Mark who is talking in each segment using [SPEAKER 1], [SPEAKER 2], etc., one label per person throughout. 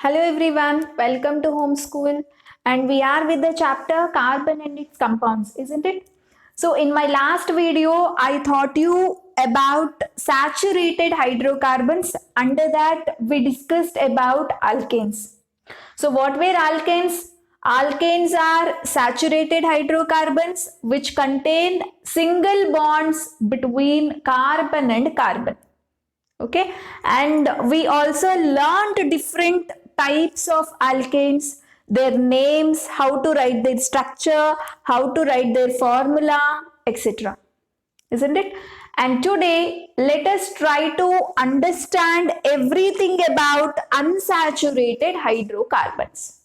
[SPEAKER 1] Hello everyone, welcome to Homeschool, and we are with the chapter Carbon and its compounds, isn't it? So in my last video, I taught you about saturated hydrocarbons. Under that, we discussed about alkanes. So what were alkanes? Alkanes are saturated hydrocarbons which contain single bonds between carbon and carbon. Okay, and we also learned different types of alkanes, their names, how to write their structure, how to write their formula, etc., isn't it? And today let us try to understand everything about unsaturated hydrocarbons.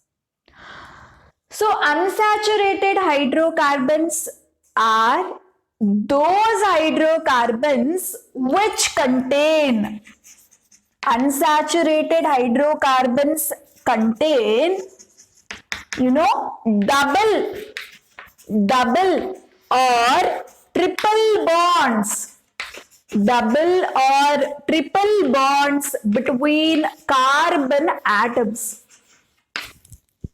[SPEAKER 1] So unsaturated hydrocarbons are those hydrocarbons which contain unsaturated hydrocarbons contain double or triple bonds, between carbon atoms.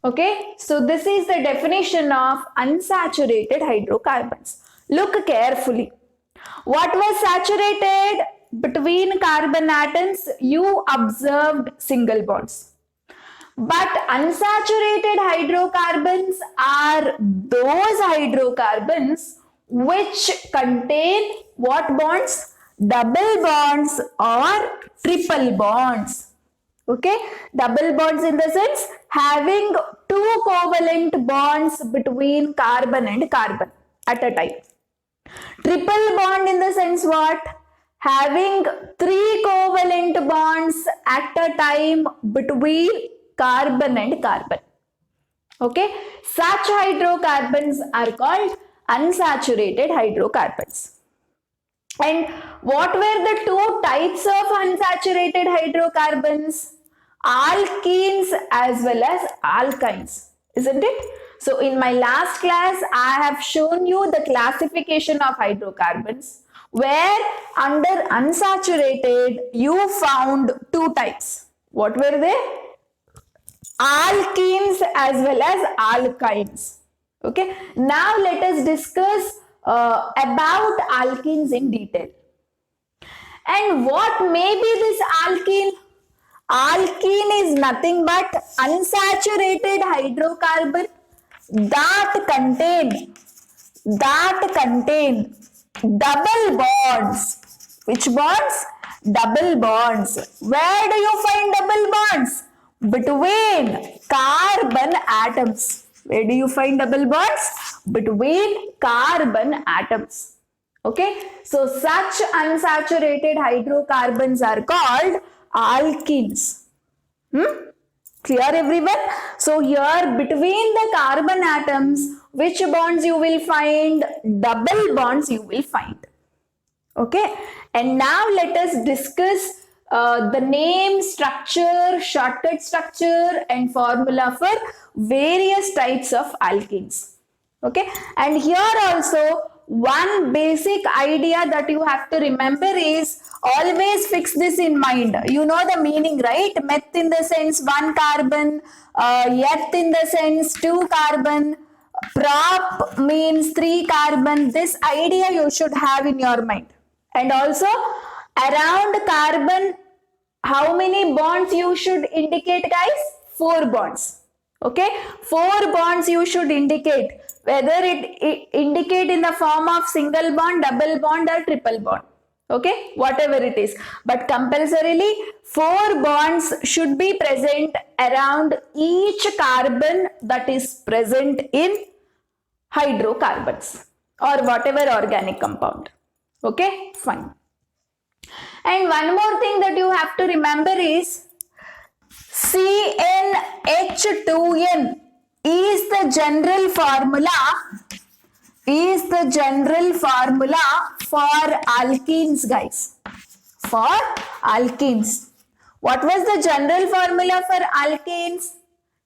[SPEAKER 1] Okay, so this is the definition of unsaturated hydrocarbons. Look carefully. What was saturated between carbon atoms? You observed single bonds. But unsaturated hydrocarbons are those hydrocarbons which contain what bonds? Double bonds or triple bonds. Okay, double bonds in the sense having two covalent bonds between carbon and carbon at a time. Triple bond in the sense what? Having three covalent bonds at a time between carbon and carbon. Okay, such hydrocarbons are called unsaturated hydrocarbons. And what were the two types of unsaturated hydrocarbons? Alkenes as well as alkynes, isn't it? So in my last class, I have shown you the classification of hydrocarbons where under unsaturated you found two types. What were they? Alkenes as well as alkynes. Okay. Now let us discuss about alkenes in detail. And what may be this alkene? Alkene is nothing but unsaturated hydrocarbon that contain double bonds. Which bonds? Double bonds. Where do you find double bonds? Between carbon atoms. Where do you find double bonds? Between carbon atoms. Okay, so such unsaturated hydrocarbons are called alkenes. Clear everyone? So here between the carbon atoms, which bonds you will find? Double bonds you will find. Okay, and now let us discuss the name, structure, shortcut structure and formula for various types of alkenes. Okay, and here also one basic idea that you have to remember is always fix this in mind. You know the meaning, right? Meth in the sense one carbon, eth in the sense two carbon, prop means three carbon. This idea you should have in your mind. And also around carbon, how many bonds you should indicate, guys? 4 bonds. Okay, 4 bonds you should indicate, whether it indicate in the form of single bond, double bond or triple bond. Okay, whatever it is, but compulsorily 4 bonds should be present around each carbon that is present in hydrocarbons or whatever organic compound. Okay, fine. And one more thing that you have to remember is CnH2n is the general formula for alkenes, guys. For alkenes. What was the general formula for alkenes?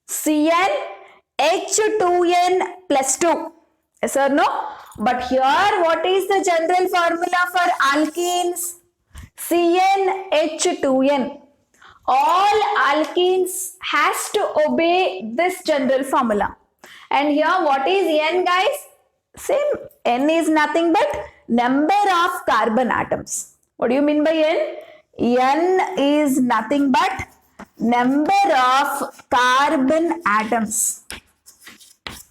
[SPEAKER 1] CnH2n plus 2. Yes or no? But here what is the general formula for alkenes? CnH2n. All alkenes has to obey this general formula. And here what is N, guys? Same. N is nothing but number of carbon atoms. What do you mean by N? N is nothing but number of carbon atoms.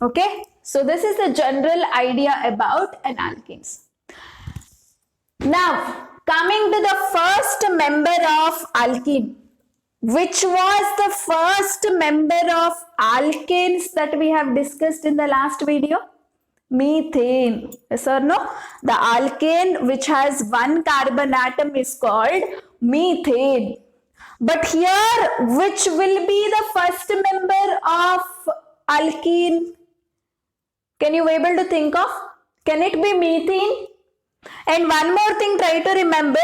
[SPEAKER 1] Okay. So this is the general idea about an alkenes. Now, coming to the first member of alkene. Which was the first member of alkanes that we have discussed in the last video? Methane. Yes or no? The alkane which has one carbon atom is called methane. But here, which will be the first member of alkene? Can you able to think of? Can it be methane? And one more thing, try to remember,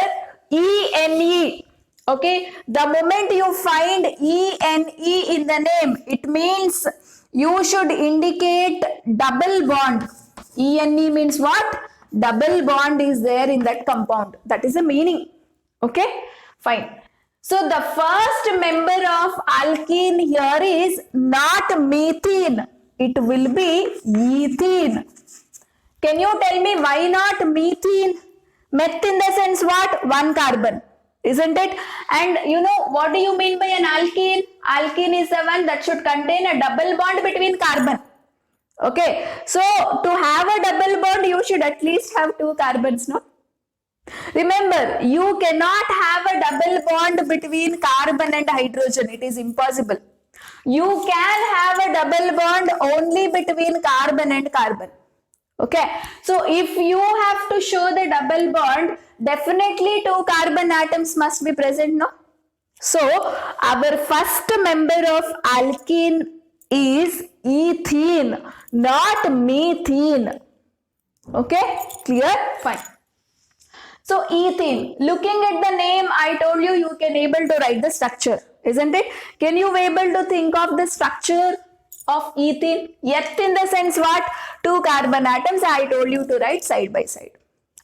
[SPEAKER 1] ENE. Okay, the moment you find ENE in the name, it means you should indicate double bond. ENE means what? Double bond is there in that compound. That is the meaning. Okay, fine. So the first member of alkene here is not methane. It will be ethene. Can you tell me why not methane? Meth in the sense what? One carbon. Isn't it? And you know, what do you mean by an alkene? Alkene is the one that should contain a double bond between carbon. Okay. So, to have a double bond, you should at least have two carbons, no? Remember, you cannot have a double bond between carbon and hydrogen. It is impossible. You can have a double bond only between carbon and carbon. Okay. So, if you have to show the double bond, definitely two carbon atoms must be present, no? So, our first member of alkene is ethene, not methane. Okay, clear? Fine. So, ethene, looking at the name, I told you, you can able to write the structure, isn't it? Can you able to think of the structure of ethene? Eth in the sense what? Two carbon atoms, I told you to write side by side.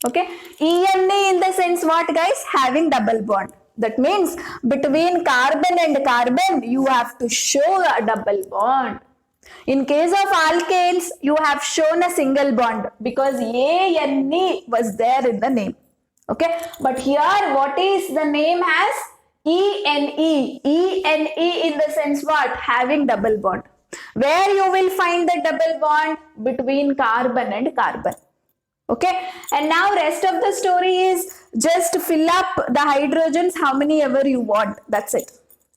[SPEAKER 1] Okay, ENA in the sense what, guys? Having double bond. That means between carbon and carbon, you have to show a double bond. In case of alkanes, you have shown a single bond because ANE was there in the name. Okay, but here what is the name has? ENE. ENE in the sense what? Having double bond. Where you will find the double bond? Between carbon and carbon. Okay, and now rest of the story is just fill up the hydrogens how many ever you want. That's it.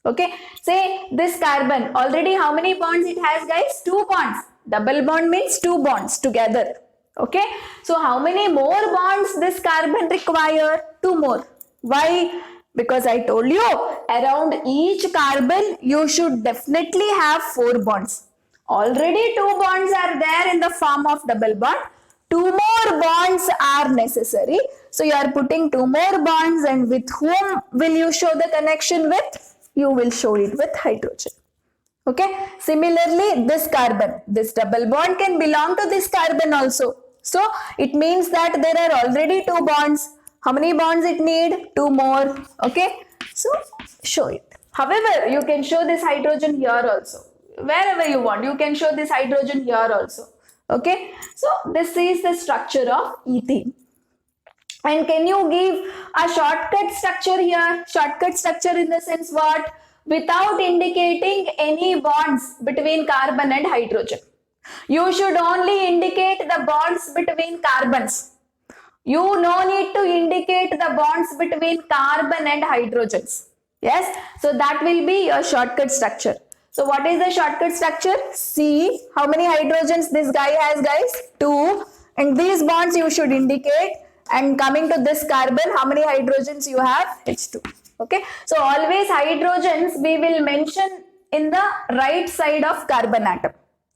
[SPEAKER 1] Okay, say this carbon already how many bonds it has, guys? 2 bonds. Double bond means 2 bonds together. Okay, so how many more bonds this carbon require? 2 more. Why? Because I told you around each carbon you should definitely have 4 bonds. Already 2 bonds are there in the form of double bond. 2 more bonds are necessary. So you are putting 2 more bonds, and with whom will you show the connection with? You will show it with hydrogen. Okay. Similarly, this carbon, this double bond can belong to this carbon also. So it means that there are already 2 bonds. How many bonds it need? 2 more. Okay. So show it. However, you can show this hydrogen here also. Wherever you want, you can show this hydrogen here also. Okay, so this is the structure of ethene. And can you give a shortcut structure here? Shortcut structure in the sense what? Without indicating any bonds between carbon and hydrogen. You should only indicate the bonds between carbons. You no need to indicate the bonds between carbon and hydrogens. Yes, so that will be your shortcut structure. So what is the shortcut structure? C. How many hydrogens this guy has, guys? 2. And these bonds you should indicate. And coming to this carbon, how many hydrogens you have? H2. Okay. So always hydrogens we will mention in the right side of carbon atom.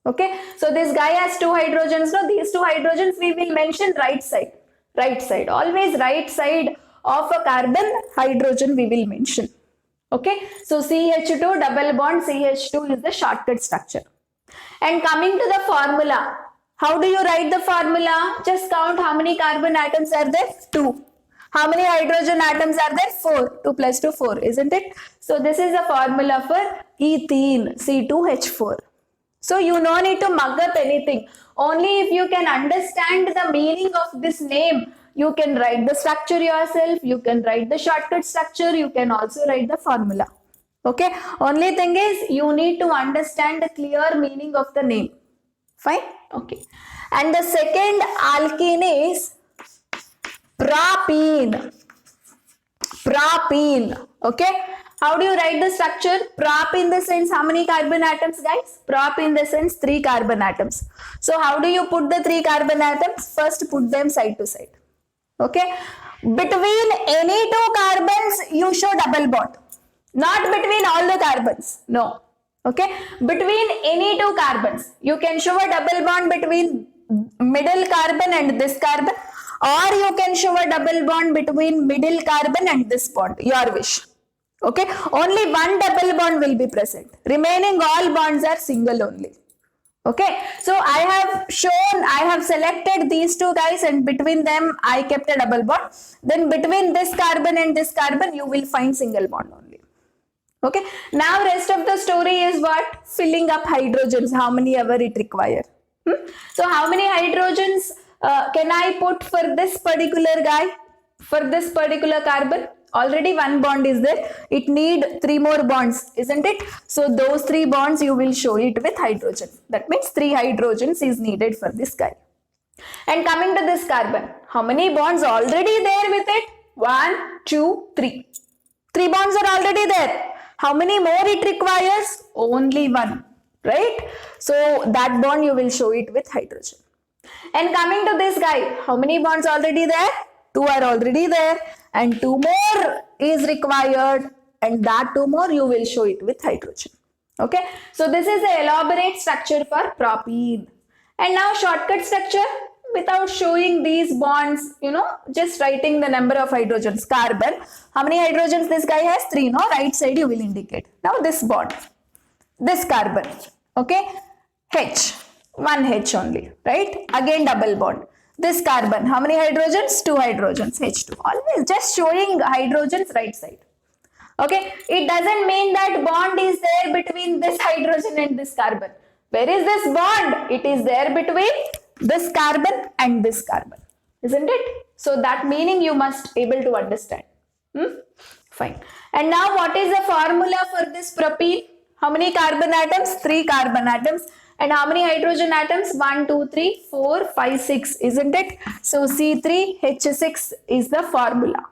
[SPEAKER 1] Okay. So this guy has 2 hydrogens. No, these 2 hydrogens we will mention right side. Right side. Always right side of a carbon hydrogen we will mention. Okay, so CH2 double bond CH2 is the shortcut structure. And coming to the formula, how do you write the formula? Just count how many carbon atoms are there? 2. How many hydrogen atoms are there? 4. 2 plus 2, 4, isn't it? So this is the formula for ethene, C2H4. So you no need to mug up anything. Only if you can understand the meaning of this name, you can write the structure yourself, you can write the shortcut structure, you can also write the formula. Okay, only thing is you need to understand the clear meaning of the name. Fine? Okay. And the second alkene is propene. Propene. Okay. How do you write the structure? Prop in the sense how many carbon atoms, guys? Prop in the sense 3 carbon atoms. So how do you put the 3 carbon atoms? First put them side to side. Okay. Between any 2 carbons you show double bond. Not between all the carbons. No. Okay. Between any 2 carbons you can show a double bond between middle carbon and this carbon, or you can show a double bond between middle carbon and this bond. Your wish. Okay, only one double bond will be present. Remaining all bonds are single only. Okay, so I have selected these 2 guys and between them I kept a double bond. Then between this carbon and this carbon you will find single bond only. Okay, now rest of the story is what? Filling up hydrogens, how many ever it require. So how many hydrogens can I put for this particular guy, for this particular carbon? Already 1 bond is there. It need 3 more bonds, isn't it? So those 3 bonds you will show it with hydrogen. That means 3 hydrogens is needed for this guy. And coming to this carbon, how many bonds already there with it? 1, 2, 3. 3 bonds are already there. How many more it requires? Only 1, right? So that bond you will show it with hydrogen. And coming to this guy, how many bonds already there? 2 are already there and 2 more is required, and that 2 more you will show it with hydrogen. Okay, so this is the elaborate structure for propene. And now shortcut structure, without showing these bonds, just writing the number of hydrogens. Carbon, how many hydrogens this guy has? 3, no? Right side you will indicate. Now this bond, this carbon, okay, H, 1 H only, right? Again double bond. This carbon, how many hydrogens? 2 hydrogens, H2. Always just showing hydrogens right side. Okay, it doesn't mean that bond is there between this hydrogen and this carbon. Where is this bond? It is there between this carbon and this carbon, isn't it? So that meaning you must able to understand. Fine. And now what is the formula for this propene? How many carbon atoms? 3 carbon atoms. And how many hydrogen atoms? 1, 2, 3, 4, 5, 6, isn't it? So C3H6 is the formula.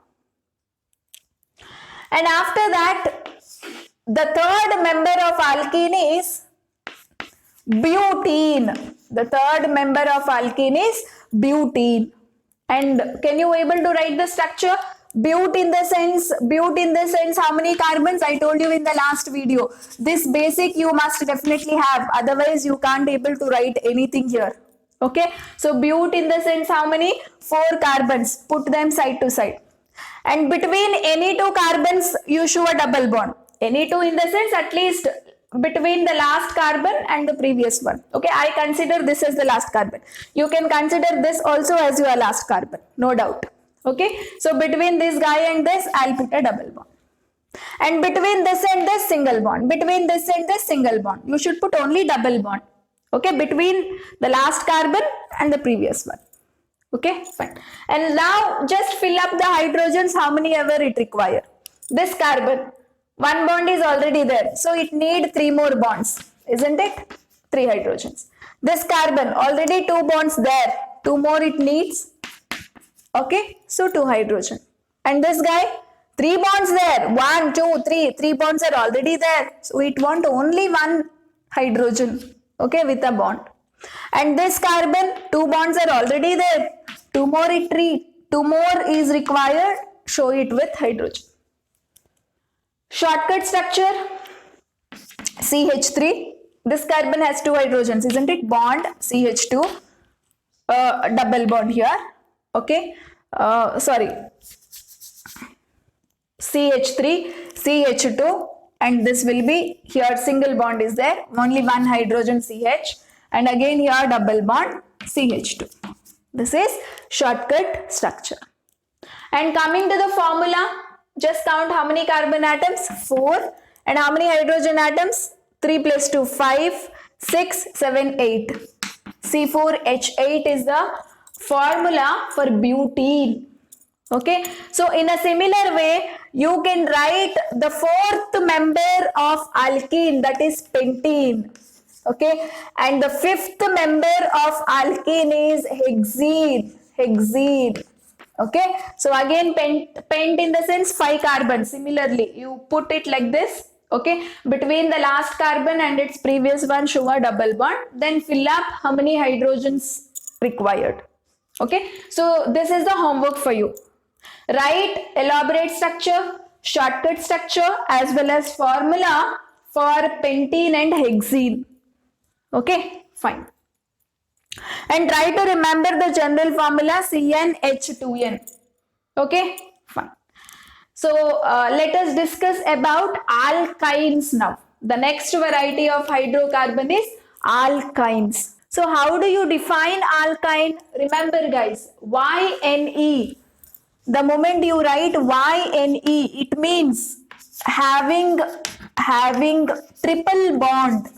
[SPEAKER 1] And after that, the third member of alkene is butene. The third member of alkene is butene. And can you able to write the structure? But in the sense how many carbons? I told you in the last video. This basic you must definitely have, otherwise you can't able to write anything here. Okay, so but in the sense how many? 4 carbons. Put them side to side. And between any 2 carbons you show a double bond. Any 2 in the sense at least between the last carbon and the previous one. Okay, I consider this as the last carbon. You can consider this also as your last carbon, no doubt. Okay, so between this guy and this, I'll put a double bond. And between this and this, single bond. Between this and this, single bond. You should put only double bond. Okay, between the last carbon and the previous one. Okay, fine. And now just fill up the hydrogens, how many ever it require. This carbon, 1 bond is already there. So it need 3 more bonds, isn't it? 3 hydrogens. This carbon, already 2 bonds there. 2 more it needs. Okay, so 2 hydrogen. And this guy, 3 bonds there. 1, 2, 3. 3 bonds are already there. So it want only 1 hydrogen. Okay, with a bond. And this carbon, 2 bonds are already there. 2 more is required. Show it with hydrogen. Shortcut structure, CH3. This carbon has 2 hydrogens, isn't it? Bond, CH2. Double bond here. Okay, CH3, CH2, and this will be here single bond is there, only 1 hydrogen CH, and again here double bond CH2. This is shortcut structure. And coming to the formula, just count how many carbon atoms? 4. And how many hydrogen atoms? 3 plus 2, 5, 6, 7, 8. C4H8 is the formula for butene. Okay, so in a similar way, you can write the fourth member of alkene, that is pentene. Okay, and the fifth member of alkene is hexene. Okay, so again pent in the sense 5 carbons. Similarly, you put it like this. Okay, between the last carbon and its previous one, show a double bond, then fill up how many hydrogens required. Okay, so this is the homework for you. Write elaborate structure, shortcut structure, as well as formula for pentene and hexene. Okay, fine. And try to remember the general formula CnH2n. Okay, fine. So let us discuss about alkynes now. The next variety of hydrocarbon is alkynes. So how do you define alkyne? Remember guys, YNE. The moment you write YNE, it means having triple bond.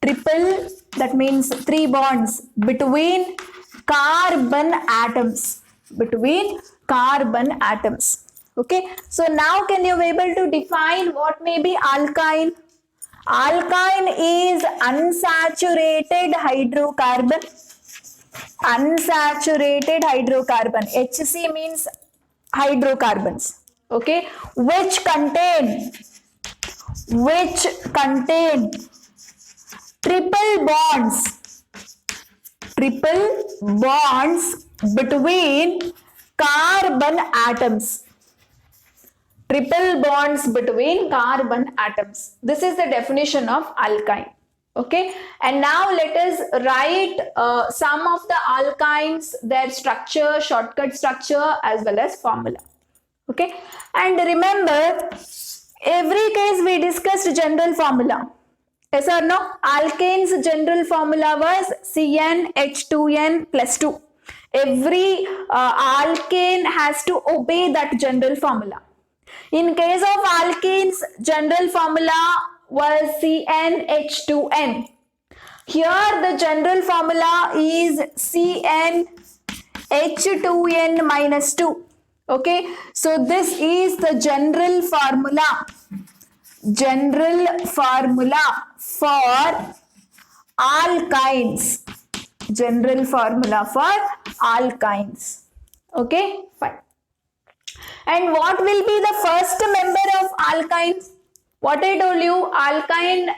[SPEAKER 1] Triple, that means 3 bonds between carbon atoms. Between carbon atoms. Okay, so now can you be able to define what may be alkyne? Alkyne is unsaturated hydrocarbon. Unsaturated hydrocarbon. HC means hydrocarbons. Okay, which contain triple bonds between carbon atoms. Triple bonds between carbon atoms. This is the definition of alkyne. Okay, and now let us write some of the alkynes, their structure, shortcut structure, as well as formula. Okay, and remember, every case we discussed general formula. Yes or no? Alkane's general formula was CnH2n plus 2. Every alkane has to obey that general formula. In case of alkenes, general formula was CnH2n. Here the general formula is CnH2n minus 2. Okay, so this is the general formula. General formula for alkynes. General formula for alkynes. Okay, fine. And what will be the first member of alkynes? What I told you, alkyne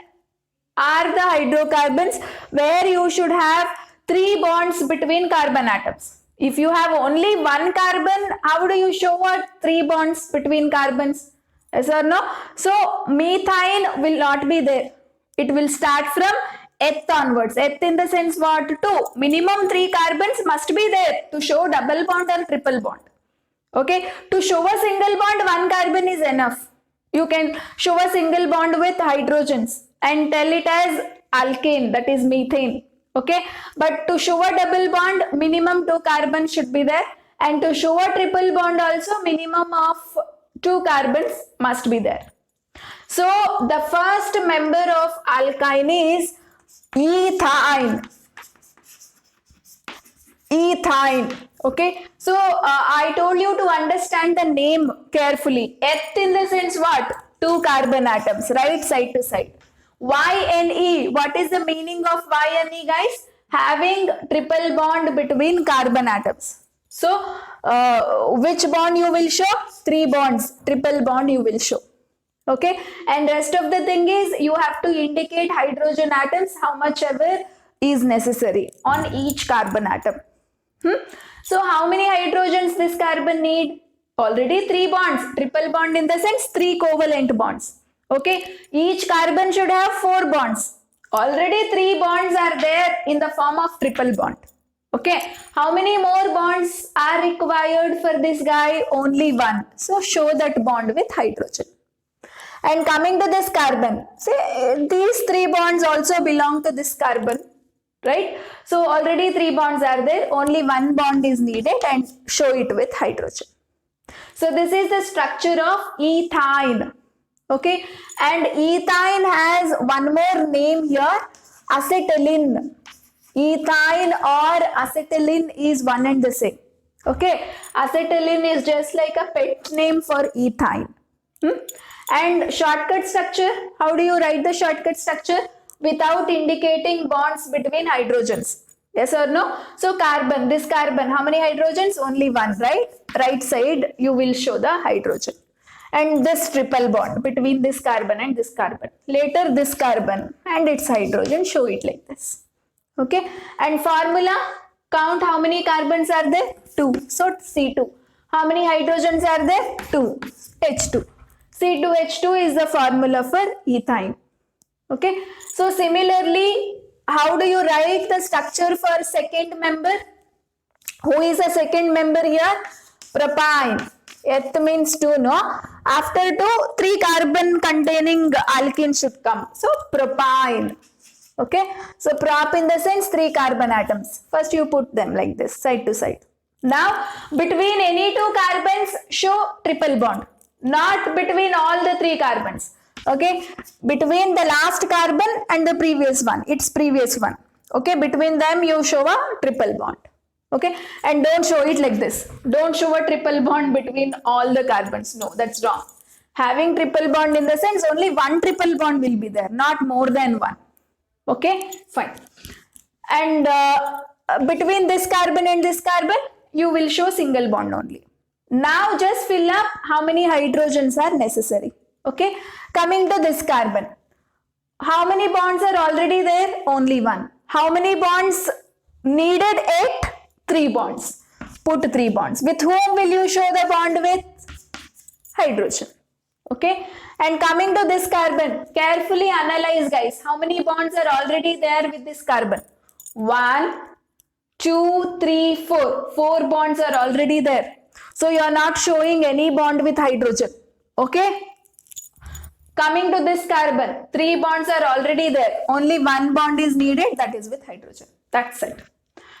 [SPEAKER 1] are the hydrocarbons where you should have 3 bonds between carbon atoms. If you have only 1 carbon, how do you show what 3 bonds between carbons? Yes or no? So methane will not be there. It will start from eth onwards. Eth in the sense what? 2. Minimum 3 carbons must be there to show double bond or triple bond. Okay, to show a single bond, 1 carbon is enough. You can show a single bond with hydrogens and tell it as alkane, that is methane. Okay, but to show a double bond, minimum 2 carbons should be there, and to show a triple bond also, minimum of 2 carbons must be there. So the first member of alkyne is ethine. Ethine. Okay, so I told you to understand the name carefully. Eth in the sense what? 2 carbon atoms, right side to side. YNE, what is the meaning of YNE guys? Having triple bond between carbon atoms. So which bond you will show? 3 bonds, triple bond you will show. Okay, and rest of the thing is you have to indicate hydrogen atoms how much ever is necessary on each carbon atom. So how many hydrogens this carbon need? Already 3 bonds, triple bond in the sense 3 covalent bonds. Okay, each carbon should have 4 bonds. Already 3 bonds are there in the form of triple bond. Okay, how many more bonds are required for this guy? Only 1. So show that bond with hydrogen. And coming to this carbon, say these 3 bonds also belong to this carbon, right? So already 3 bonds are there, only 1 bond is needed and show it with hydrogen. So this is the structure of ethine. Okay, and ethine has one more name here, acetylene. Ethine or acetylene is one and the same. Okay, acetylene is just like a pet name for ethine. And shortcut structure, how do you write the shortcut structure? Without indicating bonds between hydrogens. Yes or no? So carbon, this carbon, how many hydrogens? Only one, right? Right side, you will show the hydrogen. And this triple bond between this carbon and this carbon. Later this carbon and its hydrogen, show it like this. Okay, and formula, count how many carbons are there? 2. So C2. How many hydrogens are there? 2. H2. C2H2 is the formula for ethine. Okay, so similarly, how do you write the structure for second member? Who is a second member here? Propyne. Eth means 2, no? After 2, 3 carbon containing alkene should come. So propyne. Okay, so prop in the sense 3 carbon atoms. First you put them like this, side to side. Now, between any 2 carbons, show triple bond. Not between all the 3 carbons. Okay, between the last carbon and the previous one, its previous one. Okay, between them you show a triple bond. Okay, and don't show it like this. Don't show a triple bond between all the carbons. No, that's wrong. Having triple bond in the sense only one triple bond will be there, not more than one. Okay, fine. And between this carbon and this carbon, you will show single bond only. Now just fill up how many hydrogens are necessary. Okay, coming to this carbon. How many bonds are already there? Only one. How many bonds needed? 8? 3 bonds. Put 3 bonds. With whom will you show the bond with? Hydrogen. Okay, and coming to this carbon, carefully analyze guys, how many bonds are already there with this carbon? 1, 2, 3, 4. 4 bonds are already there. So you are not showing any bond with hydrogen. Okay, coming to this carbon, 3 bonds are already there. Only 1 bond is needed, that is with hydrogen. That's it.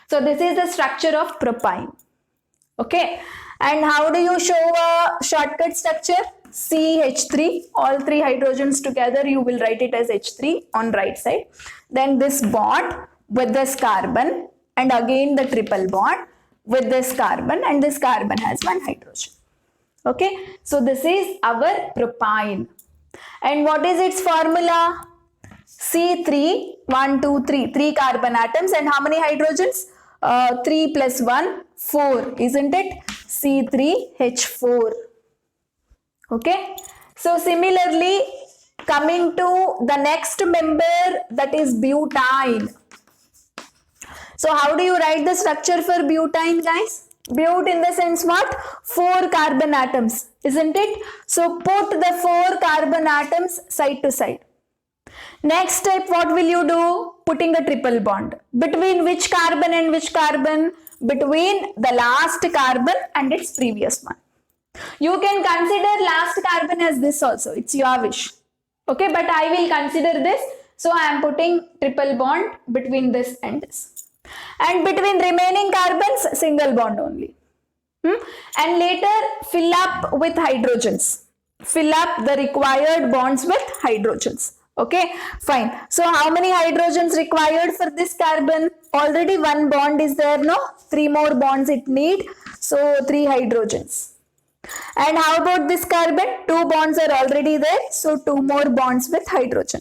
[SPEAKER 1] So this is the structure of propyne. Okay, and how do you show a shortcut structure? CH3, all 3 hydrogens together, you will write it as H3 on right side. Then this bond with this carbon and again the triple bond with this carbon, and this carbon has 1 hydrogen. Okay, so this is our propyne. And what is its formula? C3, 1, 2, 3, 3 carbon atoms, and how many hydrogens? 3 plus 1, 4, isn't it? C3H4. Okay, so similarly, coming to the next member, that is butane. So how do you write the structure for butane, guys? But in the sense what? 4 carbon atoms, isn't it? So put the 4 carbon atoms side to side. Next step, what will you do? Putting a triple bond. Between which carbon and which carbon? Between the last carbon and its previous one. You can consider last carbon as this also. It's your wish. Okay, but I will consider this. So I am putting triple bond between this and this. And between remaining carbons, single bond only. And later fill up with hydrogens. Fill up the required bonds with hydrogens. Okay, fine. So how many hydrogens required for this carbon? Already 1 bond is there, no? 3 more bonds it need. So 3 hydrogens. And how about this carbon? 2 bonds are already there. So 2 more bonds with hydrogen.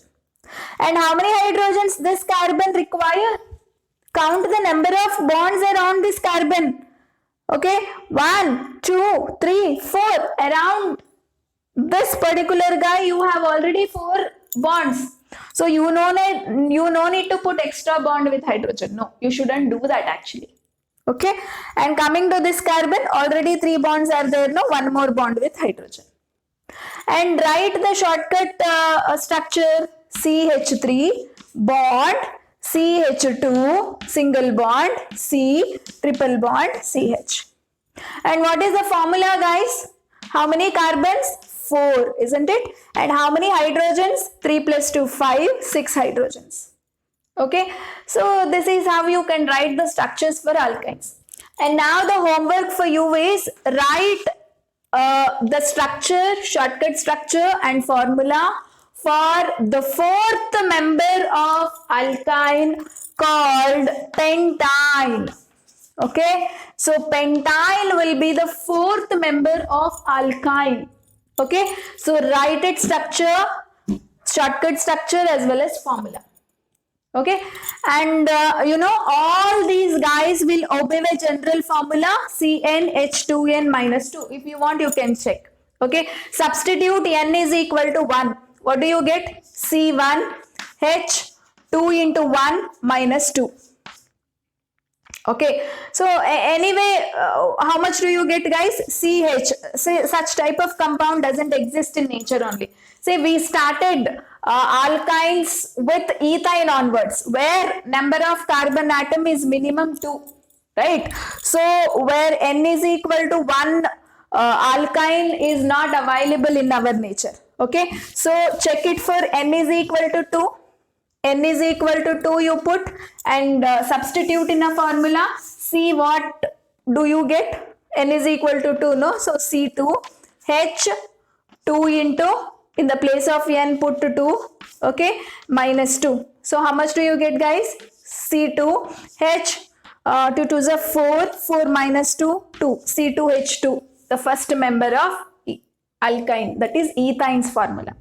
[SPEAKER 1] And how many hydrogens this carbon require? Count the number of bonds around this carbon. Okay, 1, 2, 3, 4. Around this particular guy, you have already 4 bonds. So you no need to put extra bond with hydrogen. No, you shouldn't do that actually. Okay, and coming to this carbon, already 3 bonds are there. No, 1 more bond with hydrogen. And write the shortcut structure: CH3 bond, CH2 single bond, C triple bond, CH. And what is the formula, guys? How many carbons? 4, isn't it? And how many hydrogens? 3 plus 2, 5, 6 hydrogens. Okay, so this is how you can write the structures for alkynes. And now the homework for you is write the structure, shortcut structure and formula for the fourth member of alkyne called pentyne. Okay, so pentyne will be the fourth member of alkyne. Okay, so write its structure, shortcut structure as well as formula. Okay, and all these guys will obey the general formula CnH2n minus 2. If you want, you can check. Okay, substitute n is equal to 1. What do you get? C1H2 into 1 minus 2. Okay, so anyway, how much do you get, guys? CH. Say such type of compound doesn't exist in nature only. Say we started alkynes with ethyne onwards, where number of carbon atom is minimum 2, right? So where n is equal to 1, alkyne is not available in our nature. Okay, so check it for n is equal to 2. N is equal to 2 you put and substitute in a formula. See what do you get? N is equal to 2, no? So C2 H2 into, in the place of n put 2, okay, minus 2. So how much do you get, guys? C2 H 2 to the 4, 4 minus 2, 2. C2H2, the first member of alkyne, that is ethyne's formula.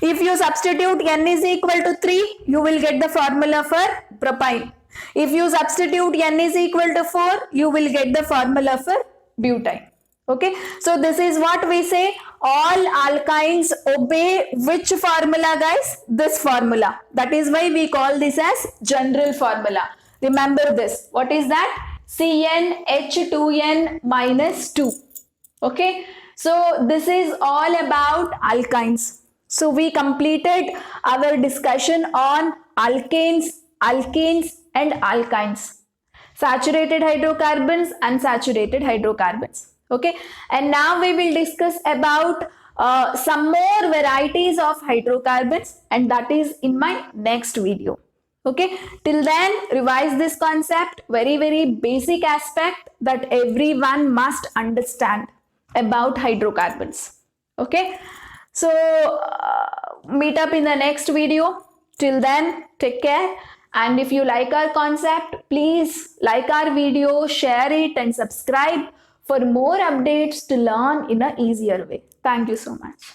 [SPEAKER 1] If you substitute n is equal to 3, you will get the formula for propyne. If you substitute n is equal to 4, you will get the formula for butyne. Okay, so this is what we say, all alkynes obey which formula, guys? This formula. That is why we call this as general formula. Remember this. What is that? CnH2n minus 2. Okay, so this is all about alkynes. So we completed our discussion on alkanes, alkenes and alkynes. Saturated hydrocarbons, unsaturated hydrocarbons. Okay, and now we will discuss about some more varieties of hydrocarbons, and that is in my next video. Okay, till then revise this concept, very basic aspect that everyone must understand about hydrocarbons. Okay, so meet up in the next video. Till then, take care, and if you like our concept, please like our video, share it and subscribe for more updates to learn in an easier way. Thank you so much.